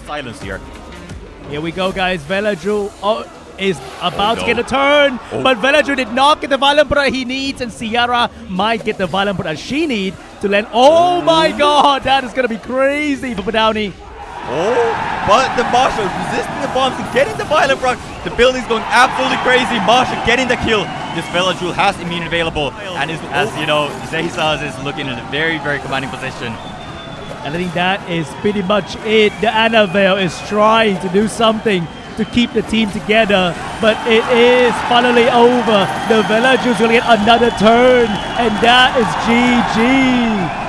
silence here. Here we go, guys. Velaju is about to get a turn, but Velaju did not get the violent put he needs, and Sierra might get the violent put she needs to land. Oh my god, that is going to be crazy for Badowney. Oh, but the Masha resisting the bombs and getting the violent proc. The building's going absolutely crazy. Masha getting the kill. This Velaju has immune available, and as you know, Zezas is looking in a very, very commanding position. And I think that is pretty much it. The Annabelle is trying to do something to keep the team together, but it is finally over. The Villager's gonna get another turn, and that is GG.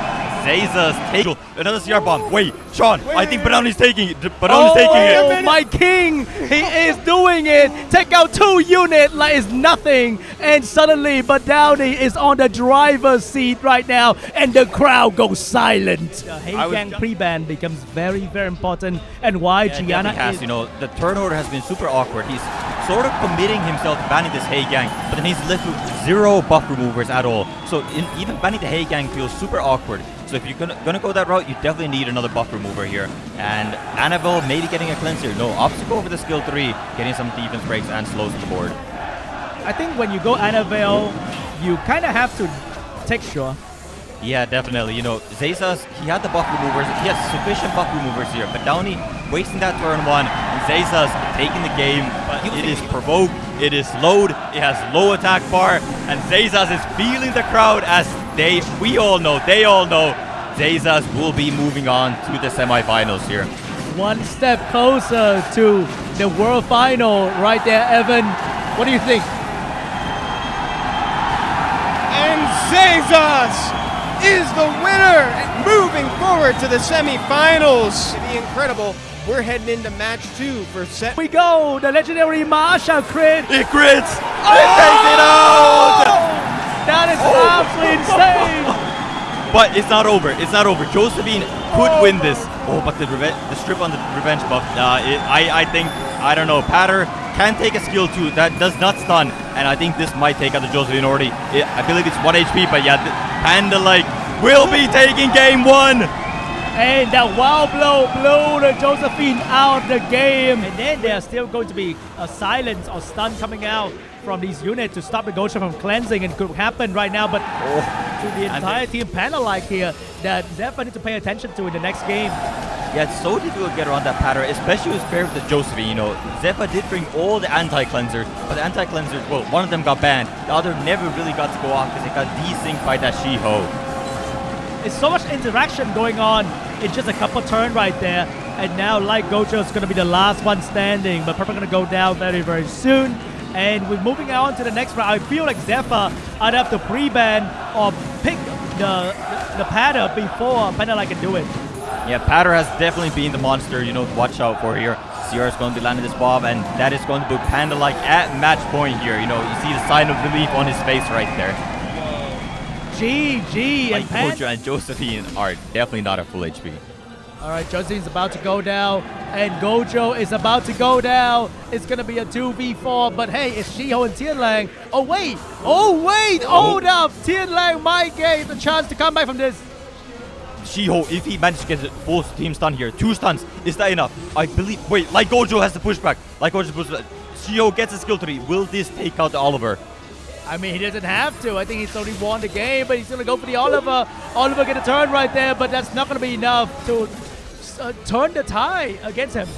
Zezas take another CR bomb. Wait, Sean, I think Badowney's taking it. Badowney's taking it. Oh, my king! He is doing it! Take out 2 units like it's nothing, and suddenly Badowney is on the driver's seat right now, and the crowd goes silent. The Heigang pre-ban becomes very, very important, and why Gianna has, you know, the turn order has been super awkward. He's sort of committing himself to banning this Heigang, but then he's left with 0 buff removers at all. So even banning the Heigang feels super awkward. So if you're gonna go that route, you definitely need another buff remover here. And Annabelle maybe getting a cleanser. No, opts to go over the skill 3, getting some defense breaks and slows to the board. I think when you go Annabelle, you kind of have to take sure. Yeah, definitely. You know, Zezas, he had the buff removers. He has sufficient buff removers here. But Badowney wasting that turn 1. And Zezas taking the game. But it is provoked. It is slowed. It has low attack bar. And Zezas is feeling the crowd as they all know, Zezas will be moving on to the semifinals here. One step closer to the world final right there, Evan. What do you think? And Zezas is the winner, moving forward to the semifinals. The incredible. We're heading into match 2 for set. We go, the legendary Masha crit. It crits. It takes it out. That is absolutely insane. But it's not over. It's not over. Josephine could win this. Oh, but the strip on the revenge buff. I don't know. Patter can take a skill 2. That does not stun. And I think this might take out the Josephine already. I believe it's 1 HP, but yeah, Panda like will be taking game 1. And that wild blow blew the Josephine out of the game. And then there's still going to be a silence or stun coming out from these units to stop the Gosha from cleansing, and it could happen right now, but to the entire team Panda-like here that Zefa need to pay attention to in the next game. Yeah, it's so difficult to get around that pattern, especially with paired with the Josephine. You know, Zefa did bring all the anti-cleansers, but the anti-cleansers, well, one of them got banned, the other never really got to go off because it got desynced by that Shiho. It's so much interaction going on in just a couple turns right there, and now Light Gojo is going to be the last one standing, but probably going to go down very, very soon. And we're moving on to the next round. I feel like Zefa either have to pre-ban or pick the Patter before Panda can do it. Yeah, Patter has definitely been the monster, you know, to watch out for here. Sierra is going to be landing this bomb, and that is going to put Panda at match point here. You know, you see the sign of relief on his face right there. GG. Like Gojo and Josephine are definitely not at full HP. All right, Josephine's about to go down, and Gojo is about to go down. It's going to be a 2v4, but hey, it's Shiho and Tianlang. Oh, wait. Hold up. Tianlang might get the chance to come back from this. Shiho, if he manages to get a full team stun here, 2 stuns, is that enough? I believe, wait, like Gojo has to push back. Shiho gets a skill 3. Will this take out the Oliver? I mean, he doesn't have to. I think he's already won the game, but he's going to go for the Oliver. Oliver get a turn right there, but that's not going to be enough to turn the tie against him.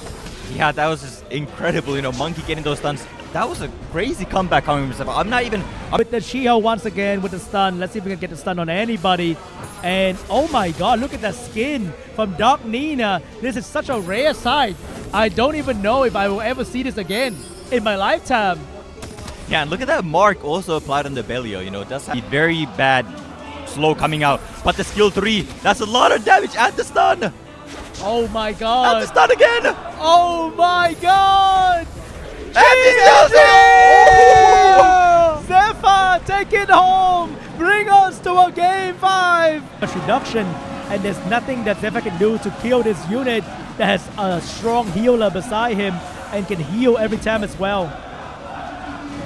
Yeah, that was just incredible. You know, Monkey getting those stuns. That was a crazy comeback coming from himself. I'm not even... With the Shiho once again with the stun. Let's see if we can get the stun on anybody. And oh my god, look at that skin from Dark Nina. This is such a rare sight. I don't even know if I will ever see this again in my lifetime. Yeah, and look at that mark also applied on the Bellio. You know, that's very bad slow coming out. But the skill 3, that's a lot of damage at the stun. Oh my god. At the stun again. Oh my god. Zefa, take it home. Bring us to a game 5. A reduction, and there's nothing that Zefa can do to kill this unit that has a strong healer beside him and can heal every time as well.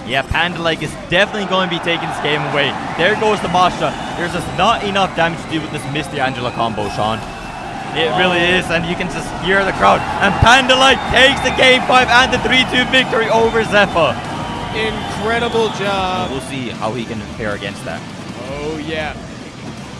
Yeah, Panda is definitely going to be taking this game away. There goes the Masha. There's just not enough damage to deal with this Misty Angela combo, Sean. It really is, and you can just hear the crowd. And Panda Light takes the game 5 and the 3-2 victory over Zefa. Incredible job. We'll see how he can fare against that. Oh, yeah.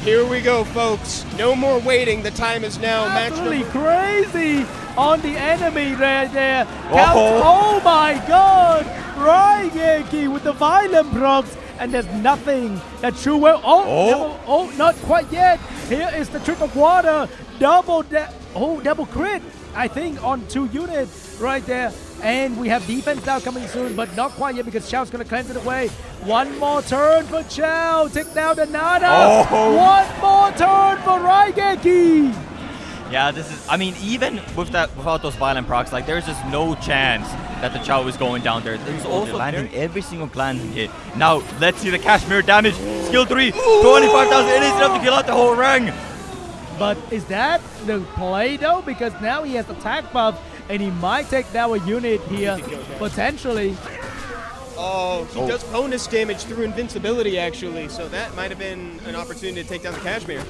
Here we go, folks. No more waiting. The time is now. Absolutely Match crazy on the enemy right there. Oh. Oh my god! Raigeki with the violent procs, and there's nothing that TrueWhale. Not quite yet. Here is the trick of water. Double crit, I think, on 2 units right there. And we have defense now coming soon, but not quite yet because Chao's going to cleanse it away. One more turn for Chao. Take down the Nada. Oh. One more turn for Raigeki. Yeah, this is, I mean, even without those violent procs, like, there's just no chance that the Chao is going down there. There's also landing every single glancing hit. Now, let's see the Kashmir damage. Skill 3, 25,000. It is enough to kill out the whole rang. But is that the play though? Because now he has attack buff and he might take down a unit here, potentially. Oh, he does bonus damage through invincibility, actually. So that might have been an opportunity to take down the Kashmir.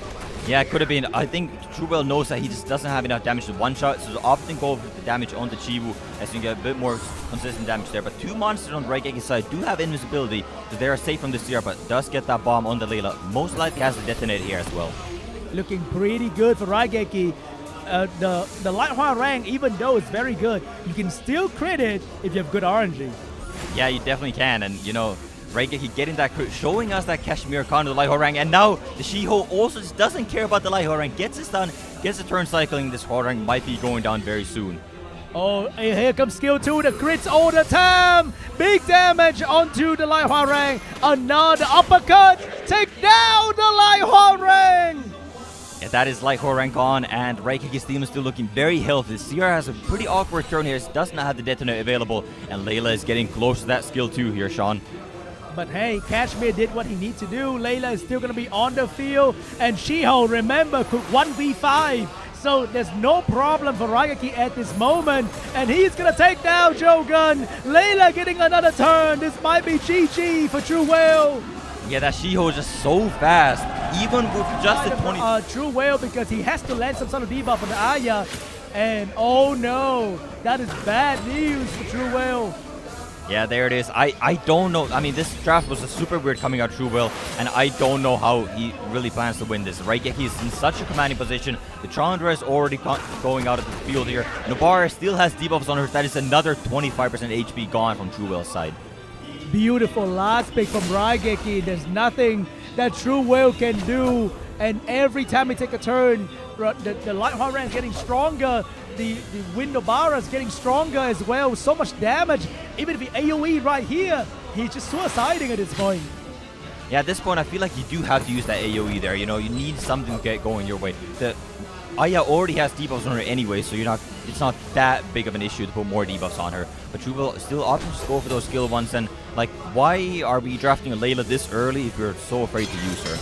Yeah, it could have been. I think TrueWhale knows that he just doesn't have enough damage to one-shot, so often go with the damage on the Chibu as you can get a bit more consistent damage there. But 2 monsters on Raigeki's side do have invincibility, so they are safe from this CR, but does get that bomb on the Layla. Most likely has to detonate here as well. Looking pretty good for Raigeki. The Light Hua rank, even though it's very good, you can still crit it if you have good RNG. Yeah, you definitely can, and you know, Raigeki getting that crit, showing us that Kashmir con to the Light Horang, and now the Shiho also just doesn't care about the Light Horang, gets it done, gets the turn cycling. This Horang might be going down very soon. Oh, and here comes skill 2, the crits all the time. Big damage onto the Light Horang. Another uppercut, take down the Light Horang. Yeah, that is Light Horang gone, and Raigeki's team is still looking very healthy. CR has a pretty awkward turn here, does not have the detonator available, and Layla is getting close to that skill 2 here, Sean. But hey, Kashmir did what he needs to do. Layla is still going to be on the field, and Shiho, remember, could 1v5. So there's no problem for Raigeki at this moment, and he's going to take down Jogun. Layla getting another turn. This might be GG for TrueWhale. Yeah, that Shiho is just so fast, even with just the 20... TrueWhale, because he has to land some sort of debuff on the Aya, and oh no, that is bad news for TrueWhale. Yeah, there it is. I don't know. I mean, this draft was a super weird coming out TrueWhale, and I don't know how he really plans to win this. Raigeki is in such a commanding position. The Chandra is already going out of the field here. Nobara still has debuffs on her. That is another 25% HP gone from TrueWhale's side. Beautiful last pick from Raigeki. There's nothing that TrueWhale can do, and every time we take a turn, the Light Horang is getting stronger. The Windobara is getting stronger as well. So much damage. Even if he AoE right here, he's just suiciding at this point. Yeah, at this point, I feel like you do have to use that AoE there. You know, you need something to get going your way. The Aya already has debuffs on her anyway, so it's not that big of an issue to put more debuffs on her. But TrueWhale still opting to go for those skill ones. And like, why are we drafting a Layla this early if you're so afraid to use her?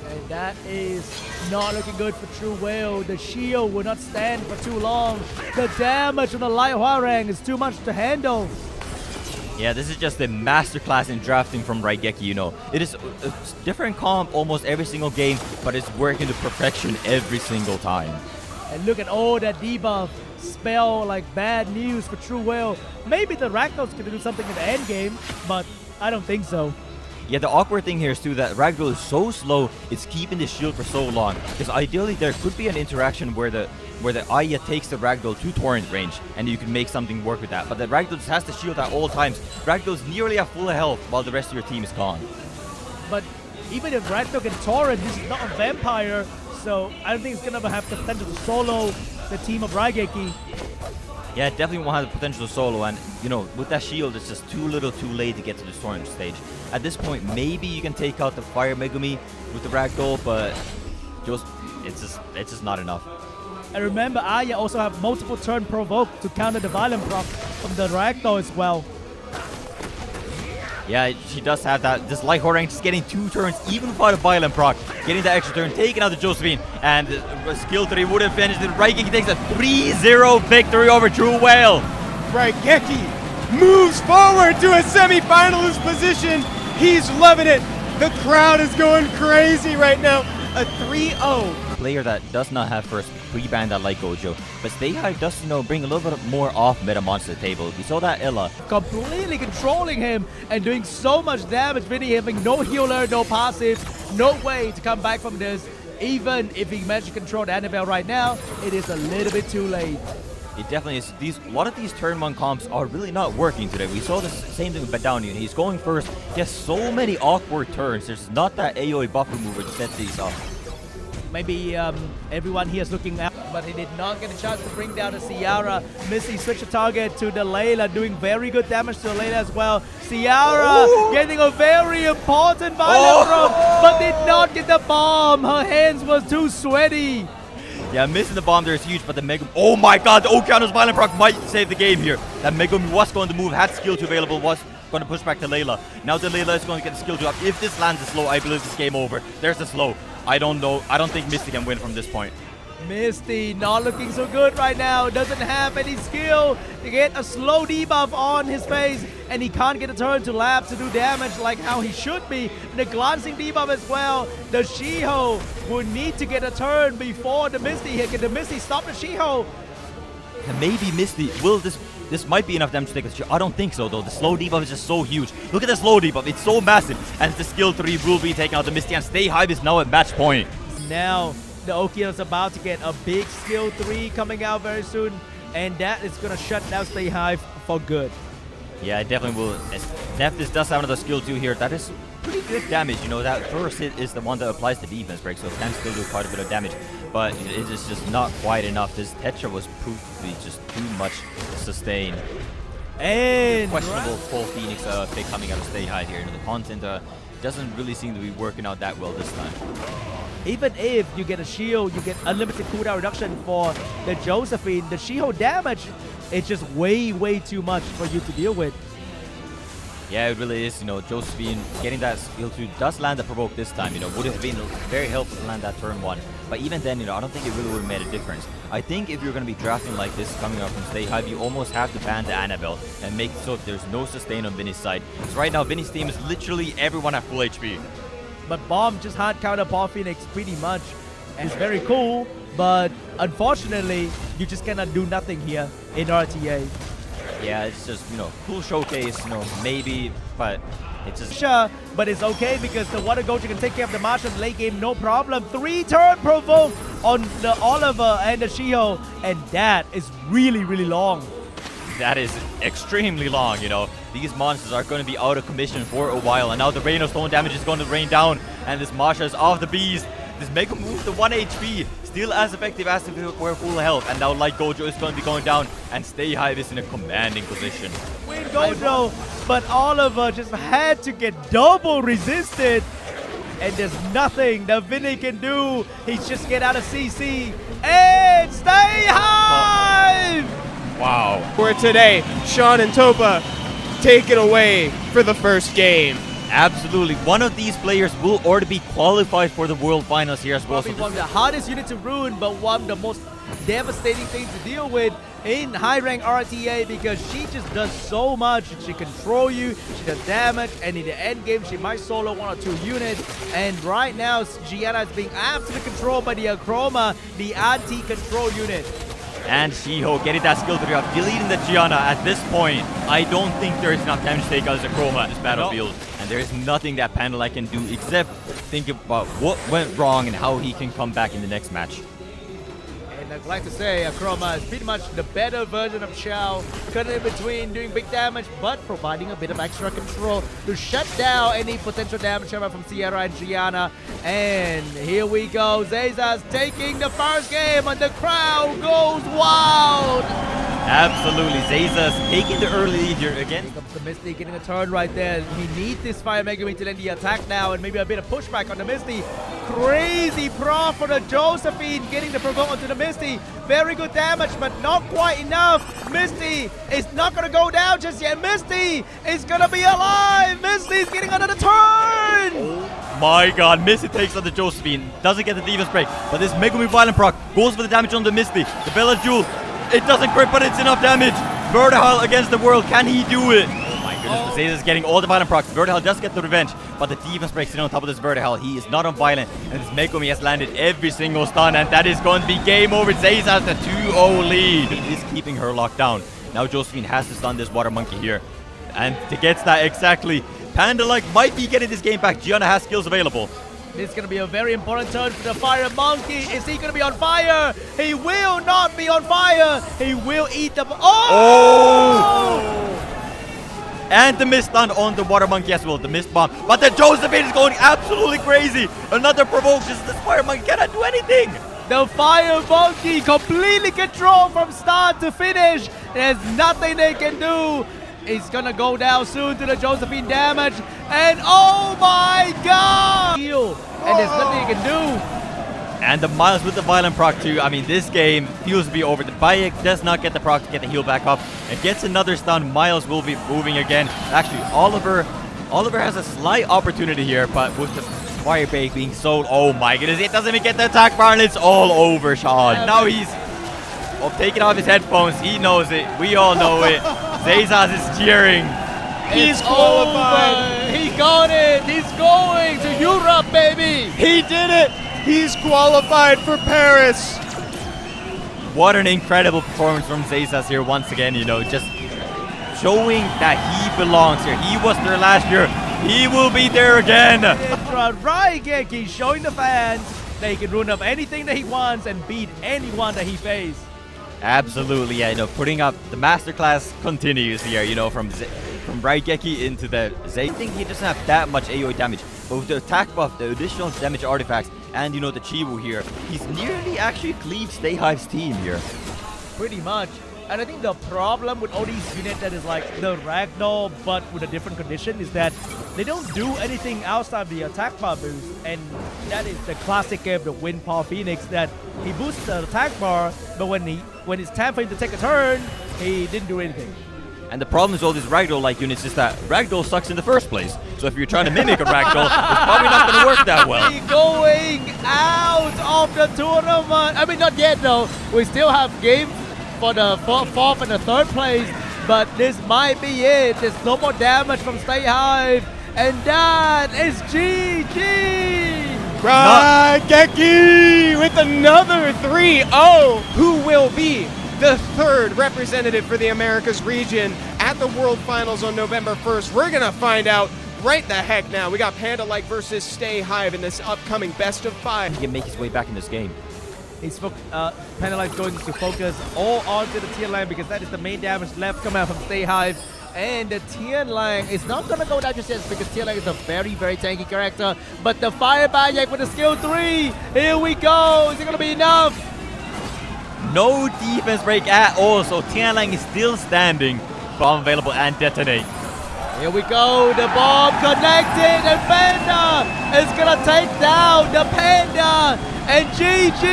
And that is not looking good for TrueWhale. The shield will not stand for too long. The damage from the Light Horang is too much to handle. Yeah, this is just a masterclass in drafting from Raigeki, you know. It is a different comp almost every single game, but it's working to perfection every single time. And look at all that debuff. Spell like bad news for TrueWhale. Maybe the Ragdoll's going to do something in the end game, but I don't think so. Yeah, the awkward thing here is too that Ragdoll is so slow, it's keeping the shield for so long. Because ideally there could be an interaction where the Aya takes the Ragdoll to torrent range, and you can make something work with that. But the Ragdoll just has the shield at all times. Ragdoll is nearly at full health while the rest of your team is gone. But even if Ragdoll can torrent, this is not a vampire, so I don't think it's gonna have the potential to solo the team of Raigeki. Yeah, it definitely won't have the potential to solo, and you know, with that shield, it's just too little too late to get to the torrent stage. At this point, maybe you can take out the Fire Megumi with the Ragdoll, but it's just not enough. And remember, Aya also have multiple turn provoke to counter the violent proc from the Ragdoll as well. Yeah, she does have that. This Light Horang just getting 2 turns, even without a violent proc. Getting that extra turn, taking out the Josephine, and skill 3 would have finished. And Raigeki takes a 3-0 victory over TrueWhale. Raigeki moves forward to a semifinalist position. He's loving it. The crowd is going crazy right now. A 3-0 player that does not have first pre-ban that like Gojo. But StayHive does, bring a little bit more off-meta mons to the table. We saw that Ella. Completely controlling him and doing so much damage. Vinny having no healer, no passive, no way to come back from this. Even if he managed to control the Annabelle right now, it is a little bit too late. It definitely is. A lot of these turn 1 comps are really not working today. We saw the same thing with Badowney. He's going first. He has so many awkward turns. There's not that AoE buff remover to set these off. Maybe everyone here is looking out, but he did not get a chance to bring down the Ciara. Missy switched the target to the Layla, doing very good damage to the Layla as well. Ciara getting a very important violent throw, but did not get the bomb. Her hands was too sweaty. Yeah, missing the bomb there is huge, but the Megumi... Oh my god, the Okeano's Violent Proc might save the game here. That Megumi was going to move, had skill 2 available, was going to push back to Layla. Now the Layla is going to get the skill 2 up. If this lands a slow, I believe this game over. There's the slow. I don't know. I don't think Misty can win from this point. Misty not looking so good right now. Doesn't have any skill to get a slow debuff on his face, and he can't get a turn to lapse to do damage like how he should be. The glancing debuff as well. The Shiho will need to get a turn before the Misty hit. Can the Misty stop the Shiho? And maybe Misty will this might be enough damage to take the Shiho. I don't think so though. The slow debuff is just so huge. Look at the slow debuff. It's so massive. And the skill 3 will be taking out the Misty, and StayHive is now at match point. Now the Okeano is about to get a big skill 3 coming out very soon, and that is going to shut down StayHive for good. Yeah, it definitely will. Nephthys does have another skill 2 here. That is pretty good damage. That first hit is the one that applies the defense break, so it can still do quite a bit of damage. But it is just not quite enough. This Tetra was proved to be just too much to sustain. And questionable full Phoenix pick coming out of StayHive here. The content doesn't really seem to be working out that well this time. Even if you get a shield, you get unlimited cooldown reduction for the Josephine. The shield damage is just way, way too much for you to deal with. Yeah, it really is. Josephine getting that skill 2 does land the provoke this time. Would have been very helpful to land that turn 1. But even then, I don't think it really would have made a difference. I think if you're going to be drafting like this coming up from StayHive, you almost have to ban the Annabelle and make so there's no sustain on Vinny's side. So right now, Vinny's team is literally everyone at full HP. But Bomb just hard counter Paul Phoenix pretty much. And it's very cool, but unfortunately, you just cannot do nothing here in RTA. Yeah, it's just, cool showcase, maybe, but it's just... Sure, but it's okay because the Water Gojo can take care of the Martian late game, no problem. 3-turn provoke on the Oliver and the Shiho, and that is really, really long. That is extremely long, These monsters are going to be out of commission for a while, and now the Rain of Stone damage is going to rain down, and this Marsha is off the beast. This Mega move to 1 HP, still as effective as if it were full health, and now Light Gojo is going to be going down, and StayHive is in a commanding position. Win Gojo, but Oliver just had to get double resisted, and there's nothing that Vinny can do. He's just get out of CC, and StayHive! Wow. For today, Sean and Topa take it away for the first game. Absolutely. One of these players will already be qualified for the World Finals here as well. Probably one of the hardest units to ruin, but one of the most devastating things to deal with in high-rank RTA because she just does so much. She control you, she does damage, and in the end game, she might solo 1 or 2 units. And right now, Gianna is being absolutely controlled by the Achroma, the anti-control unit. And Shiho getting that skill 3 up, deleting the Gianna. At this point, I don't think there is enough damage to take out Achroma in this battlefield. And there is nothing that Pandalite can do except think about what went wrong and how he can come back in the next match. And I'd like to say Achroma is pretty much the better version of Xiao, cutting in between, doing big damage, but providing a bit of extra control to shut down any potential damage coming from Sierra and Gianna. And here we go, Zezas taking the first game, and the crowd goes wild. Absolutely, Zezas taking the early lead here again. Here comes the Misty getting a turn right there. He needs this Fire Megami to end the attack now, and maybe a bit of pushback on the Misty. Crazy proc for the Josephine, getting the provoke onto the Misty. Very good damage, but not quite enough. Misty is not going to go down just yet. Misty is going to be alive. Misty is getting another turn. Oh my god, Misty takes on the Josephine. Doesn't get the defense break, but this Megumi Violent proc goes for the damage on the Misty. The Bella Jewel, it doesn't crit, but it's enough damage. Murder Howl against the world, can he do it? Oh my goodness. Zezas is getting all the violent procs. Vertihell does get the revenge, but the defense breaks in on top of this Vertihell. He is not on violent, and this Megumi has landed every single stun, and that is going to be game over. Zezas has the 2-0 lead. He is keeping her locked down. Now Josephine has to stun this water monkey here. And to get that exactly, Panda might be getting this game back. Gianna has skills available. This is going to be a very important turn for the Fire Monkey. Is he going to be on fire? He will not be on fire. He will eat the... Oh! And the mist stun on the Water Monkey as well, the mist bomb. But the Josephine is going absolutely crazy. Another provoke, just this Fire Monkey cannot do anything. The Fire Monkey completely controlled from start to finish. There's nothing they can do. It's gonna go down soon to the Josephine damage. And oh my god! And there's nothing you can do. And the Miles with the violent proc too. I mean, this game feels to be over. The Bayek does not get the proc to get the heal back up. It gets another stun. Miles will be moving again. Actually, Oliver has a slight opportunity here, but with the Fire Bake being sold, oh my goodness, it doesn't even get the attack bar, and it's all over, Sean. Now he's taking off his headphones. He knows it. We all know it. Zezas is cheering. He's qualified. He got it. He's going to Europe, baby. He did it. He's qualified for Paris. What an incredible performance from Zezas here once again, just showing that he belongs here. He was there last year. He will be there again. Raigeki showing the fans that he can run up anything that he wants and beat anyone that he faces. Absolutely, yeah. Putting up the masterclass continues here. From Raigeki into the Zay. I think he doesn't have that much AoE damage, but with the attack buff, the additional damage artifacts, and the Chibu here, he's nearly actually cleaved StayHive's team here. Pretty much. And I think the problem with all these units that is like the Ragdoll but with a different condition is that they don't do anything outside the attack bar boost. And that is the classic game of Windpaw Phoenix, that he boosts the attack bar, but when it's time for him to take a turn, he didn't do anything. And the problem is all these Ragdoll-like units is that Ragdoll sucks in the first place. So if you're trying to mimic a Ragdoll, it's probably not going to work that well. He's going out of the tournament. I mean, not yet though. We still have game for the fourth and the third place, but this might be it. There's no more damage from StayHive, and that is GG! Raigeki with another 3-0. Who will be the third representative for the Americas region at the World Finals on November 1st? We're gonna find out right the heck now. We got Panda versus StayHive in this upcoming best of 5. He can make his way back in this game. Panda is going to focus all onto the Tian Lang because that is the main damage left coming out from StayHive. And the Tian Lang is not going to go down just yet because Tian Lang is a very, very tanky character. But the Fire Bayek with the skill 3. Here we go. Is it going to be enough? No defense break at all, so Tian Lang is still standing. Bomb available and detonate. Here we go, the bomb connected, and Panda is gonna take down the Panda, and GG!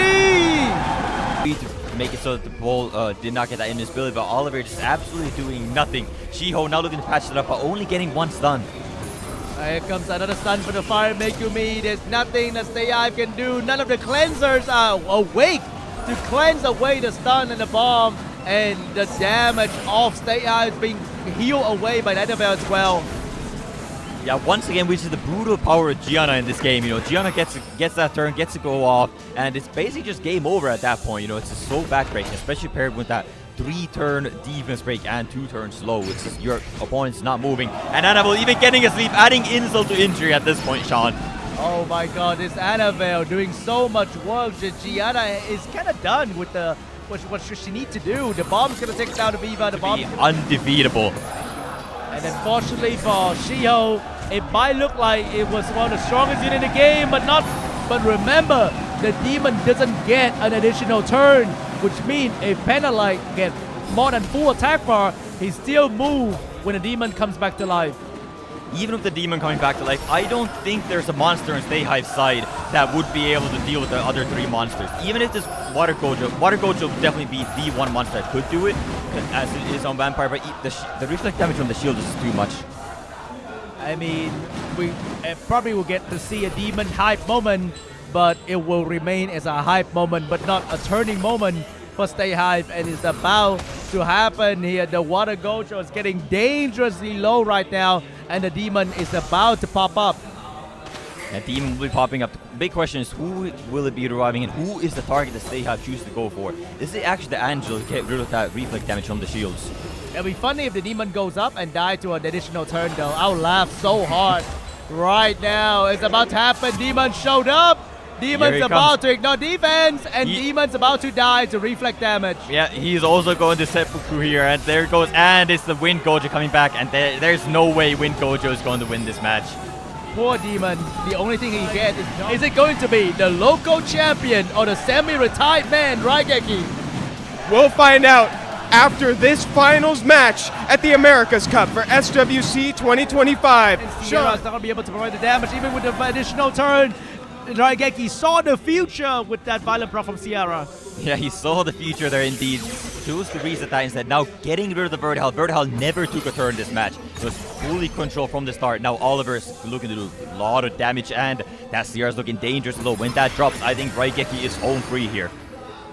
To make it so that the ball did not get that invincibility, but Oliver just absolutely doing nothing. Shiho now looking to patch it up, but only getting one stun. Here comes another stun for the Fire Megumi. There's nothing that StayHive can do. None of the cleansers are awake to cleanse away the stun and the bomb, and the damage of StayHive is being healed away by Annabelle as well. Yeah, once again, we see the brutal power of Gianna in this game. Gianna gets that turn, gets to go off, and it's basically just game over at that point. It's just so backbreaking, especially paired with that 3-turn defense break and 2-turn slow. It's just your opponent's not moving. And Annabelle even getting a sleep, adding insult to injury at this point, Sean. Oh my god, this Annabelle doing so much work. Gianna is kind of done with what she needs to do. The bomb's going to take down the Viva. The bomb undefeatable. And unfortunately for Shiho, it might look like it was one of the strongest units in the game, but not. But remember, the demon doesn't get an additional turn, which means if Penalite gets more than full attack bar, he still move when the demon comes back to life. Even with the demon coming back to life, I don't think there's a monster on StayHive's side that would be able to deal with the other 3 monsters. Even if this Water Gojo would definitely be the one monster that could do it, as it is on Vampire, but the reflect damage from the shield is just too much. I mean, we probably will get to see a demon hype moment, but it will remain as a hype moment, but not a turning moment. for StayHive, and it's about to happen here. The water gojo is getting dangerously low right now, and the demon is about to pop up. And demon will be popping up. The big question is, who will it be reviving, and who is the target that StayHive chooses to go for? Is it actually the Angel to get rid of that reflect damage from the shields? It'll be funny if the demon goes up and dies to an additional turn though. I'll laugh so hard. Right now, it's about to happen. Demon showed up. Demon's about to ignore defense, and Demon's about to die to reflect damage. Yeah, he's also going to seppuku here, and there it goes. And it's the Wind Gojo coming back, and there's no way Wind Gojo is going to win this match. Poor Demon. The only thing he gets is it going to be the local champion or the semi-retired man, Raigeki? We'll find out after this finals match at the America's Cup for SWC 2025. Sure, not going to be able to provide the damage even with the additional turn. Raigeki saw the future with that violent proc from Sierra. Yeah, he saw the future there indeed. Chose to reset that instead. Now getting rid of the Vertical. Vertical never took a turn this match. It was fully controlled from the start. Now Oliver's looking to do a lot of damage, and that Sierra's looking dangerous low. When that drops, I think Raigeki is home free here.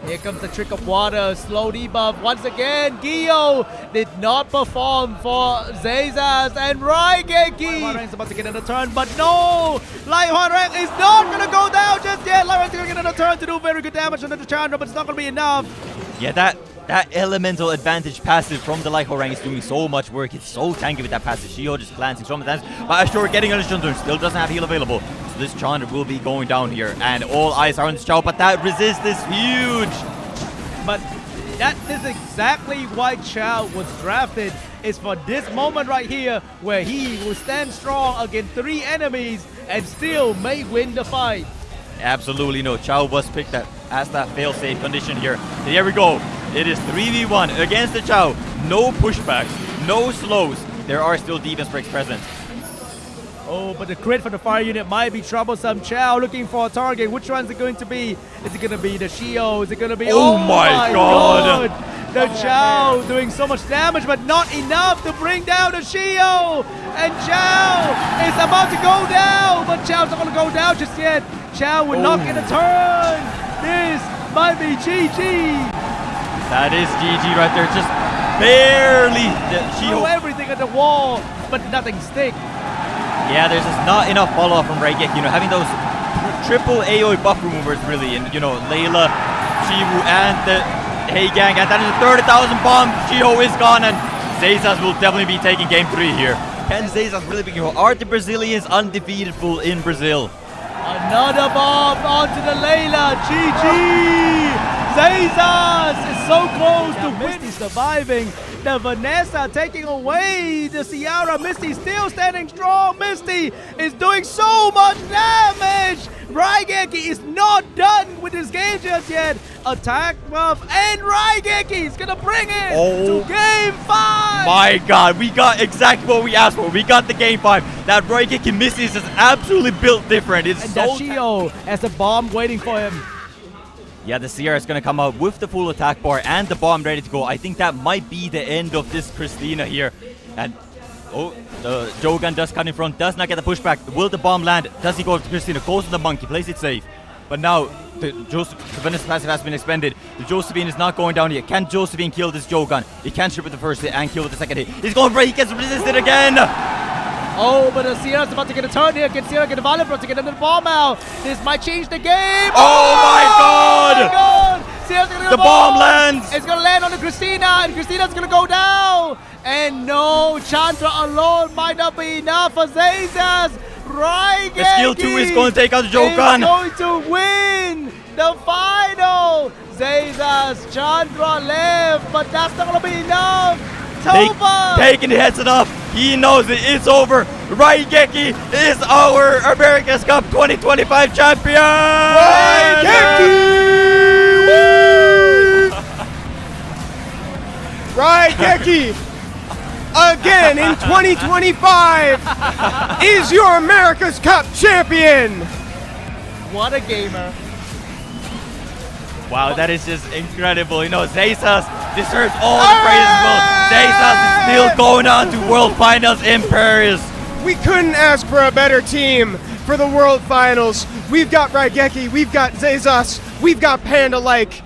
Here comes the trick of water, slow debuff once again. Gio did not perform for Zezas, and Raigeki is about to get in a turn, but no! Lighthorn is not going to go down just yet. Lighthorn's going to get in a turn to do very good damage on the Chandra, but it's not going to be enough. Yeah, that elemental advantage passive from the Lighthorn is doing so much work. It's so tanky with that passive. Shio just glancing from the dance, but Ashur getting on his Chandra, still doesn't have heal available. So this Chandra will be going down here, and all eyes are on this Chao, but that resist is huge. But that is exactly why Chao was drafted, is for this moment right here where he will stand strong against 3 enemies and still may win the fight. Absolutely no. Chao was picked as that fail-safe condition here. And here we go. It is 3v1 against the Chao. No pushbacks, no slows. There are still defense breaks present. Oh, but the crit for the fire unit might be troublesome. Chao looking for a target. Which one's it going to be? Is it going to be the Shio? Is it going to be... Oh my god! The Chao doing so much damage, but not enough to bring down the Shio! And Chao is about to go down, but Chao's not going to go down just yet. Chao will not get a turn. This might be GG. That is GG right there. Just barely. Threw everything at the wall, but nothing stick. Yeah, there's just not enough follow-up from Raigeki. You know, having those triple AoE buff removers really, and you know, Layla, Chiwu, and the Hey Gang, and that is a 30,000 bomb. Chiho is gone, and Zezas will definitely be taking game 3 here. Can Zezas really be? Are the Brazilians undefeated in Brazil? Another bomb onto the Layla. GG! Zezas is so close to Misty surviving. The Vanessa taking away the Sierra. Misty still standing strong. Misty is doing so much damage. Raigeki is not done with his game just yet. Attack buff, and Raigeki is gonna bring it to game 5. My god, we got exactly what we asked for. We got the game 5. That Raigeki Misty is just absolutely built different. It's and so Dashio has a bomb waiting for him. Yeah, the Sierra is going to come out with the full attack bar and the bomb ready to go. I think that might be the end of this Christina here. And, the Jogan does cut in front, does not get the pushback. Will the bomb land? Does he go to Christina? Goes to the monkey, plays it safe. But now, the Vanessa passive has been expended. The Josephine is not going down yet. Can Josephine kill this Jogan? He can strip with the first hit and kill with the second hit. He's going for it, he gets resisted again! Oh, but Sierra's about to get a turn here. Can Sierra get a violent pro to get another bomb out? This might change the game. Oh my god! Sierra's gonna get the bomb lands! It's gonna land on the Christina, and Christina's gonna go down. And no, Chandra alone might not be enough for Zezas. Raigeki the skill 2 is going to take out the Jogan. Is going to win the final. Zezas, Chandra left, but that's not gonna be enough. Taking the heads enough. He knows it. It's over. Raigeki is our America's Cup 2025 champion. Raigeki! Raigeki again in 2025 is your America's Cup champion. What a gamer. Wow, that is just incredible. You know, Zezas deserves all the praise as well. Zezas is still going on to World Finals in Paris. We couldn't ask for a better team for the World Finals. We've got Raigeki, we've got Zezas, we've got Panda-like.